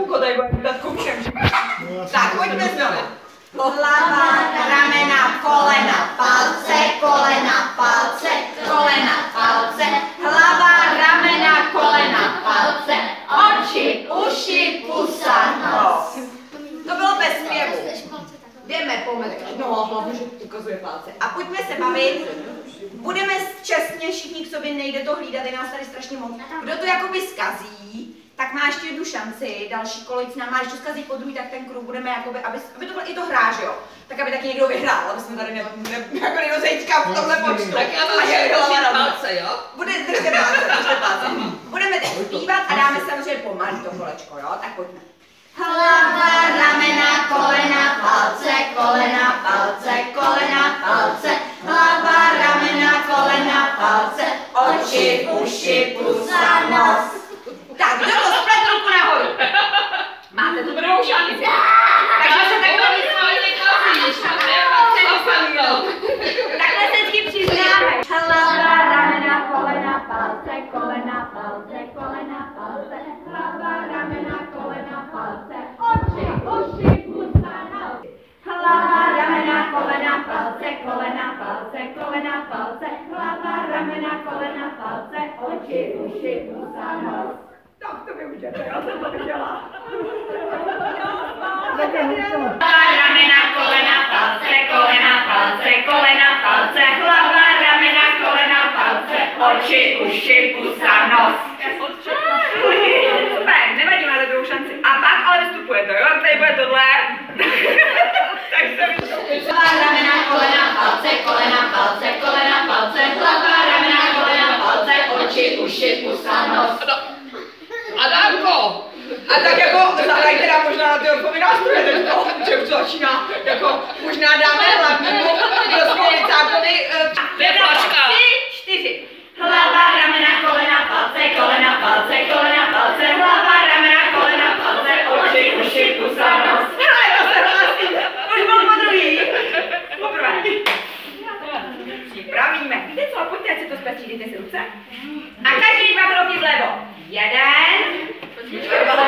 Kouko tady bude dát všem. Tak, pojďme znovu. Hlava, ramena, kolena, palce, kolena, palce, kolena, palce, hlava, ramena, kolena, palce, oči, uši, pusa, nos. To bylo bez zpěvu. Jdeme po metru. No, hlavně, že ukazuje palce. A pojďme se bavit. Budeme čestně všichni k sobě, nejde to hlídat, je nás tady strašně moc. Kdo to jakoby zkazí, tak má ještě jednu šanci, další kolo, nám má, když to zkazí po druhý, tak ten kruh budeme jakoby, aby to bylo i to hra, že jo? Tak aby taky někdo vyhrál, aby jsme tady jako někdo zeďka v tomhle počtu. Tak já mám držet palce, jo? Držte palce. Budeme teď zpívat a dáme samozřejmě pomalý to kolečko, jo? Tak pojďme. Hlava, ramena, kolena, palce, kolena, palce, kolena, palce, hlava, ramena, kolena, palce, oči, uši, pusa, nos. Tak, kdo to splet ruku nahoru? Máte tu druhou šanci. Takže se takhle vysvětlí kazíš. Takhle se vždycky přiznáme. Hlava, ramena, kolena, palce, kolena, palce, kolena, palce, hlava, ramena, kolena, palce, oči, uši, pusa, nos. Hlava, ramena, kolena, palce, kolena, palce, kolena, palce, hlava, ramena, kolena, palce, oči, uši, pusa, nos. Tak to využijete, já jsem to viděla. Ramena, kolena, palce, kolena, palce, kolena, palce, hlava, ramena, kolena, palce, oči, uši, pusa, nos. Super, nevadí, máte druhou šanci. A pak ale vystupujete, jo? Tady bude tohle. Tak se vyšlo. Ramena, kolena, palce, kolena, palce, kolena, palce, hlava, ramena, kolena, palce, oči, uši, pusa, nos. Adamko! A tak jako zahraj teda možná na ty orfovy nástroje teďko, že už začíná, jako možná dáme hlavnímu rozpělicákovi Flaška. 3, 4. Hlava, ramena, kolena, palce, kolena, palce, kolena, palce, hlava, ramena, kolena, palce, oči, uši, pusa, nos. Hele, to se hlásí, už byl po druhý. Poprvé. Připravíme. Víte co, pojďte, ať si to zpět, dejte si ruce. A každý 2 kroky vlevo. 1. Vlevo,